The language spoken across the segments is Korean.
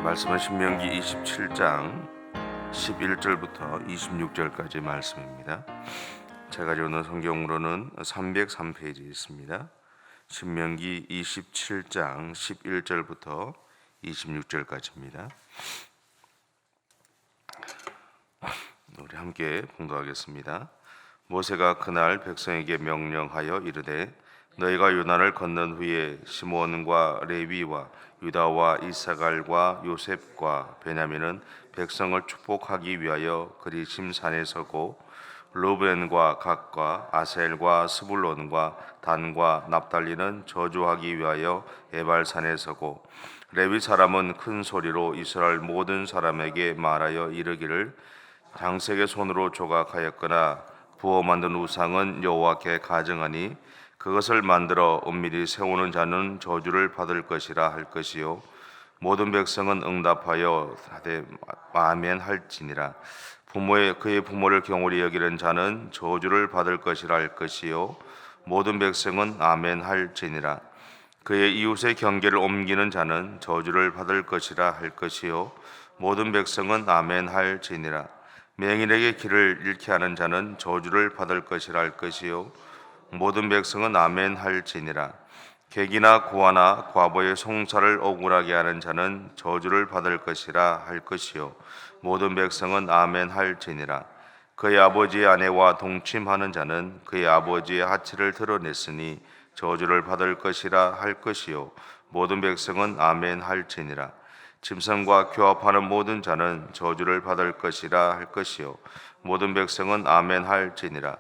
말씀은 신명기 27장 11절부터 26절까지 말씀입니다. 제가 읽는 성경으로는 303페이지에 있습니다. 신명기 27장 11절부터 26절까지입니다. 우리 함께 봉독하겠습니다. 모세가 그날 백성에게 명령하여 이르되 너희가 요단을 건넌 후에 시므온과 레위와 유다와 이사갈과 요셉과 베냐민은 백성을 축복하기 위하여 그리심 산에 서고 르우벤과 갓과 아셀과 스불론과 단과 납달리는 저주하기 위하여 에발산에 서고 레위 사람은 큰 소리로 이스라엘 모든 사람에게 말하여 이르기를 장색의 손으로 조각하였거나 부어 만든 우상은 여호와께 가증하니 그것을 만들어 은밀히 세우는 자는 저주를 받을 것이라 할 것이요 모든 백성은 응답하여 하되 아멘 할지니라. 그의 부모를 경홀히 여기는 자는 저주를 받을 것이라 할 것이요 모든 백성은 아멘 할지니라. 그의 이웃의 경계를 옮기는 자는 저주를 받을 것이라 할 것이요 모든 백성은 아멘 할지니라. 맹인에게 길을 잃게 하는 자는 저주를 받을 것이라 할 것이요 모든 백성은 아멘 할지니라. 객이나 고아나 과부의 송사를 억울하게 하는 자는 저주를 받을 것이라 할 것이요 모든 백성은 아멘 할지니라. 그의 아버지의 아내와 동침하는 자는 그의 아버지의 하체를 드러냈으니 저주를 받을 것이라 할 것이요 모든 백성은 아멘 할지니라. 짐승과 교합하는 모든 자는 저주를 받을 것이라 할 것이요 모든 백성은 아멘 할지니라.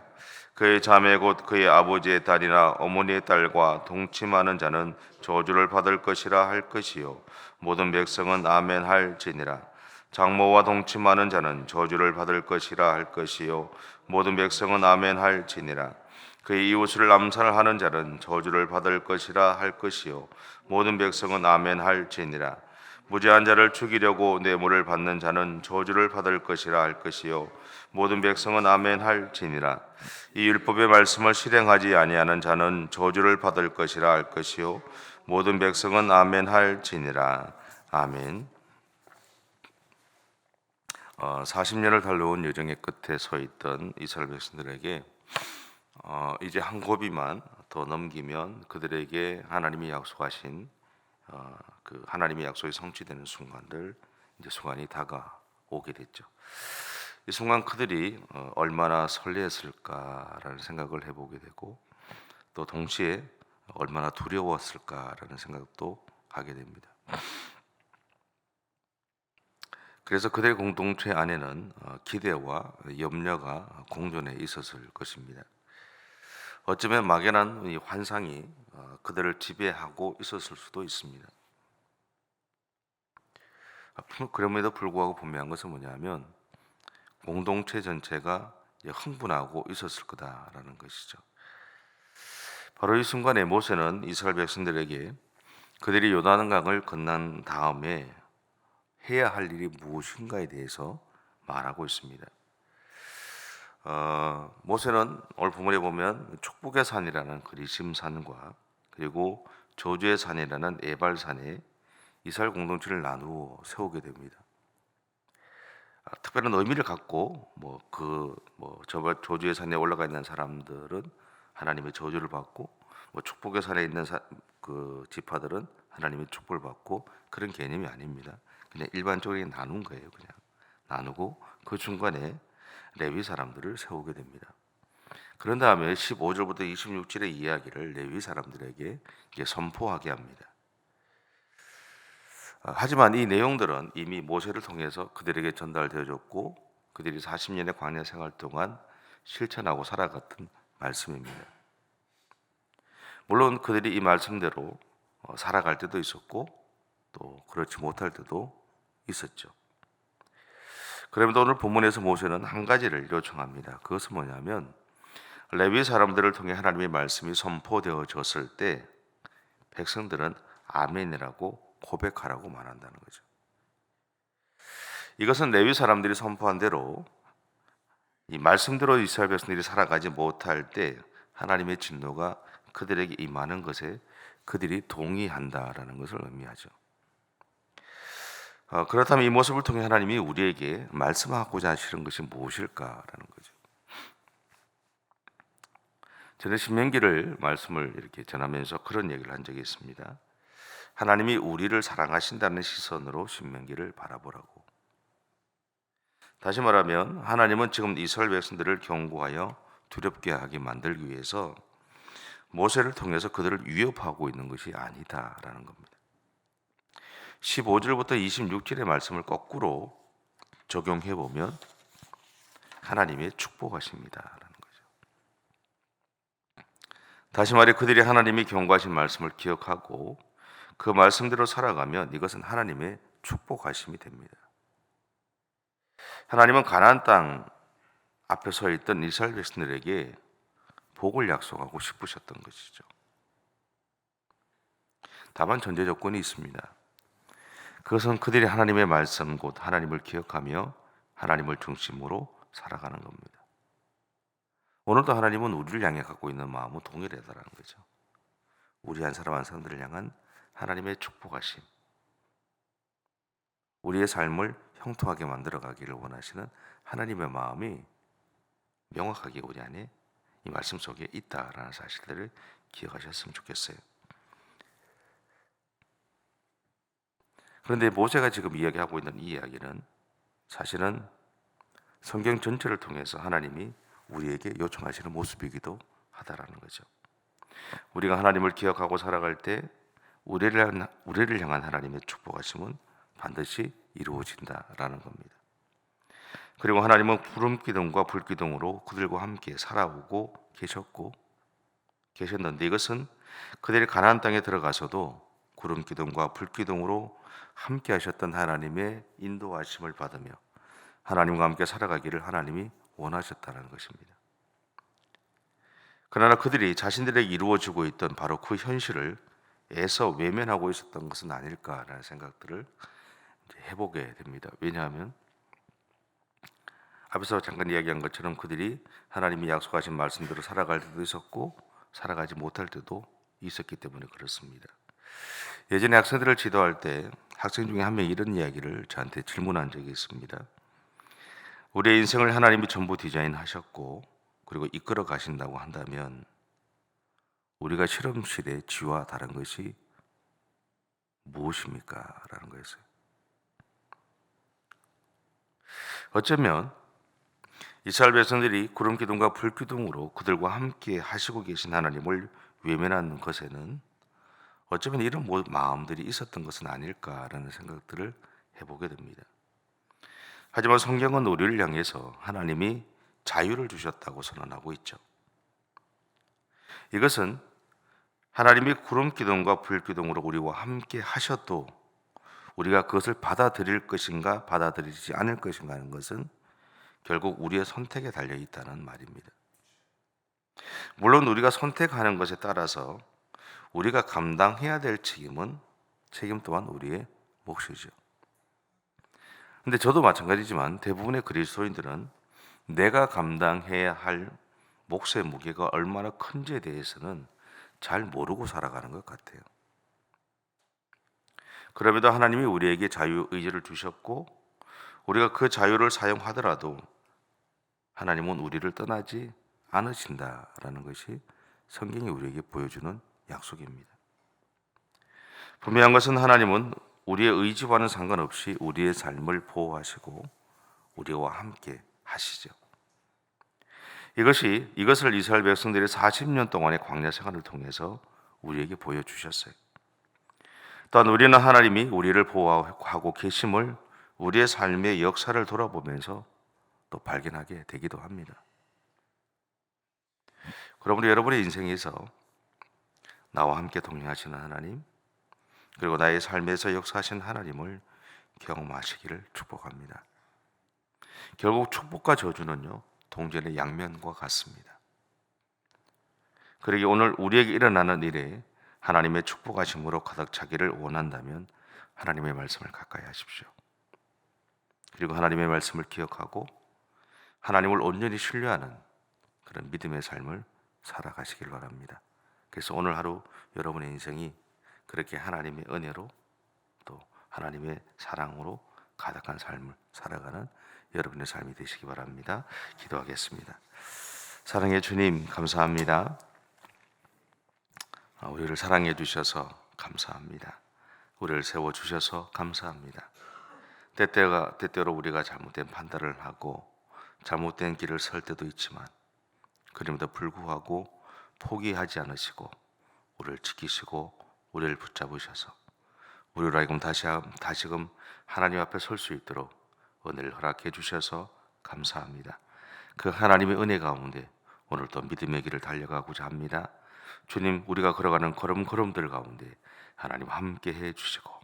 그의 자매 곧 그의 아버지의 딸이나 어머니의 딸과 동침하는 자는 저주를 받을 것이라 할 것이요 모든 백성은 아멘 할지니라. 장모와 동침하는 자는 저주를 받을 것이라 할 것이요 모든 백성은 아멘 할지니라. 그의 이웃을 암살하는 자는 저주를 받을 것이라 할 것이요 모든 백성은 아멘 할지니라. 무죄한 자를 죽이려고 뇌물을 받는 자는 저주를 받을 것이라 할 것이요 모든 백성은 아멘 할지니라. 이 율법의 말씀을 실행하지 아니하는 자는 저주를 받을 것이라 할 것이요 모든 백성은 아멘 할지니라. 아멘. 40년을 달려온 여정의 끝에 서 있던 이스라엘 백성들에게 이제 한 고비만 더 넘기면 그들에게 하나님이 약속하신 그 하나님의 약속이 성취되는 순간이 다가오게 됐죠. 이 순간 그들이 얼마나 설레었을까라는 생각을 해보게 되고 또 동시에 얼마나 두려웠을까라는 생각도 하게 됩니다. 그래서 그들의 공동체 안에는 기대와 염려가 공존해 있었을 것입니다. 어쩌면 막연한 이 환상이 그들을 지배하고 있었을 수도 있습니다. 그럼에도 불구하고 분명한 것은 뭐냐면 공동체 전체가 흥분하고 있었을 거다라는 것이죠. 바로 이 순간에 모세는 이스라엘 백성들에게 그들이 요단강을 건넌 다음에 해야 할 일이 무엇인가에 대해서 말하고 있습니다. 모세는 오늘 본문에 보면 축복의 산이라는 그리심 산과 그리고 저주의 산이라는 에발산에 이스라엘 공동체를 나누어 세우게 됩니다. 특별한 의미를 갖고 저주의 산에 올라가 있는 사람들은 하나님의 저주를 받고 축복의 산에 있는 그 지파들은 하나님의 축복을 받고 그런 개념이 아닙니다. 그냥 일반적으로 나눈 거예요. 그냥 나누고 그 중간에 레위 사람들을 세우게 됩니다. 그런 다음에 15절부터 26절의 이야기를 레위 사람들에게 선포하게 합니다. 하지만 이 내용들은 이미 모세를 통해서 그들에게 전달되어졌고 그들이 40년의 광야 생활 동안 실천하고 살아갔던 말씀입니다. 물론 그들이 이 말씀대로 살아갈 때도 있었고 또 그렇지 못할 때도 있었죠. 그럼에도 오늘 본문에서 모세는 한 가지를 요청합니다. 그것은 뭐냐면 레위 사람들을 통해 하나님의 말씀이 선포되어졌을 때 백성들은 아멘이라고 고백하라고 말한다는 거죠. 이것은 레위 사람들이 선포한 대로 이 말씀대로 이스라엘 백성들이 살아가지 못할 때 하나님의 진노가 그들에게 임하는 것에 그들이 동의한다라는 것을 의미하죠. 그렇다면 이 모습을 통해 하나님이 우리에게 말씀하고자 하시는 것이 무엇일까라는 거죠. 저는 신명기를 말씀을 이렇게 전하면서 그런 얘기를 한 적이 있습니다. 하나님이 우리를 사랑하신다는 시선으로 신명기를 바라보라고. 다시 말하면 하나님은 지금 이스라엘 백성들을 경고하여 두렵게 하게 만들기 위해서 모세를 통해서 그들을 위협하고 있는 것이 아니다라는 겁니다. 15절부터 26절의 말씀을 거꾸로 적용해 보면 하나님의 축복하십니다라는 거죠. 다시 말해 그들이 하나님이 경고하신 말씀을 기억하고 그 말씀대로 살아가면 이것은 하나님의 축복하심이 됩니다. 하나님은 가나안 땅 앞에 서 있던 이스라엘 백성들에게 복을 약속하고 싶으셨던 것이죠. 다만 전제 조건이 있습니다. 그것은 그들이 하나님의 말씀 곧 하나님을 기억하며 하나님을 중심으로 살아가는 겁니다. 오늘도 하나님은 우리를 향해 갖고 있는 마음은 동일하다는 거죠. 우리 한 사람 한 사람들을 향한 하나님의 축복하심, 우리의 삶을 형통하게 만들어가기를 원하시는 하나님의 마음이 명확하게 우리 안에 이 말씀 속에 있다라는 사실들을 기억하셨으면 좋겠어요. 그런데 모세가 지금 이야기하고 있는 이 이야기는 사실은 성경 전체를 통해서 하나님이 우리에게 요청하시는 모습이기도 하다라는 거죠. 우리가 하나님을 기억하고 살아갈 때 우리를 향한 하나님의 축복하심은 반드시 이루어진다라는 겁니다. 그리고 하나님은 구름 기둥과 불 기둥으로 그들과 함께 살아오고 계셨는데 이것은 그들이 가나안 땅에 들어가서도 구름 기둥과 불 기둥으로 함께 하셨던 하나님의 인도하심을 받으며 하나님과 함께 살아가기를 하나님이 원하셨다는 것입니다. 그러나 그들이 자신들에게 이루어지고 있던 바로 그 현실을 애써 외면하고 있었던 것은 아닐까라는 생각들을 해보게 됩니다. 왜냐하면 앞에서 잠깐 이야기한 것처럼 그들이 하나님이 약속하신 말씀대로 살아갈 때도 있었고 살아가지 못할 때도 있었기 때문에 그렇습니다. 예전에 학생들을 지도할 때 학생 중에 한 명이 이런 이야기를 저한테 질문한 적이 있습니다. 우리의 인생을 하나님이 전부 디자인하셨고 그리고 이끌어 가신다고 한다면 우리가 실험실의 쥐와 다른 것이 무엇입니까? 라는 거였어요. 어쩌면 이스라엘 백성들이 구름 기둥과 불 기둥으로 그들과 함께 하시고 계신 하나님을 외면하는 것에는 어쩌면 이런 마음들이 있었던 것은 아닐까라는 생각들을 해보게 됩니다. 하지만 성경은 우리를 향해서 하나님이 자유를 주셨다고 선언하고 있죠. 이것은 하나님이 구름 기둥과 불 기둥으로 우리와 함께 하셔도 우리가 그것을 받아들일 것인가 받아들이지 않을 것인가 하는 것은 결국 우리의 선택에 달려 있다는 말입니다. 물론 우리가 선택하는 것에 따라서 우리가 감당해야 될 책임 또한 우리의 몫이죠. 근데 저도 마찬가지지만 대부분의 그리스도인들은 내가 감당해야 할 몫의 무게가 얼마나 큰지에 대해서는 잘 모르고 살아가는 것 같아요. 그럼에도 하나님이 우리에게 자유의지를 주셨고 우리가 그 자유를 사용하더라도 하나님은 우리를 떠나지 않으신다라는 것이 성경이 우리에게 보여주는 약속입니다. 분명한 것은 하나님은 우리의 의지와는 상관없이 우리의 삶을 보호하시고 우리와 함께 하시죠. 이것을 이스라엘 백성들이 40년 동안의 광야 생활을 통해서 우리에게 보여주셨어요. 또한 우리는 하나님이 우리를 보호하고 계심을 우리의 삶의 역사를 돌아보면서 또 발견하게 되기도 합니다. 그러므로 여러분의 인생에서 나와 함께 동행하시는 하나님, 그리고 나의 삶에서 역사하신 하나님을 경험하시기를 축복합니다. 결국 축복과 저주는요, 동전의 양면과 같습니다. 그러기 오늘 우리에게 일어나는 일에 하나님의 축복하심으로 가득 차기를 원한다면 하나님의 말씀을 가까이 하십시오. 그리고 하나님의 말씀을 기억하고 하나님을 온전히 신뢰하는 그런 믿음의 삶을 살아가시길 바랍니다. 그래서 오늘 하루 여러분의 인생이 그렇게 하나님의 은혜로 또 하나님의 사랑으로 가득한 삶을 살아가는 여러분의 삶이 되시기 바랍니다. 기도하겠습니다. 사랑의 주님, 감사합니다. 우리를 사랑해 주셔서 감사합니다. 우리를 세워 주셔서 감사합니다. 때때로 우리가 잘못된 판단을 하고 잘못된 길을 설 때도 있지만 그럼에도 불구하고 포기하지 않으시고 우리를 지키시고 우리를 붙잡으셔서 우리로 하여금 다시금 하나님 앞에 설 수 있도록 은혜를 허락해 주셔서 감사합니다. 그 하나님의 은혜 가운데 오늘도 믿음의 길을 달려가고자 합니다. 주님, 우리가 걸어가는 걸음걸음들 가운데 하나님 함께 해 주시고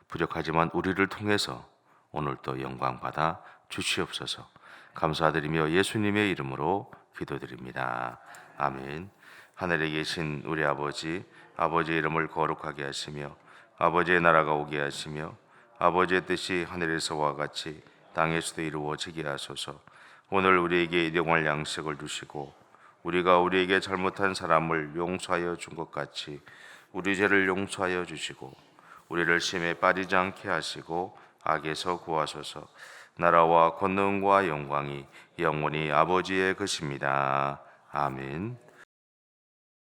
부족하지만 우리를 통해서 오늘도 영광 받아 주시옵소서. 감사드리며 예수님의 이름으로 기도드립니다. 아멘. 하늘에 계신 우리 아버지의 이름을 거룩하게 하시며 아버지의 나라가 오게 하시며 아버지의 뜻이 하늘에서와 같이 땅에서도 이루어지게 하소서. 오늘 우리에게 일용할 양식을 주시고 우리가 우리에게 잘못한 사람을 용서하여 준 것 같이 우리 죄를 용서하여 주시고 우리를 시험에 빠지지 않게 하시고 악에서 구하소서. 나라와 권능과 영광이 영원히 아버지의 것입니다. 아멘.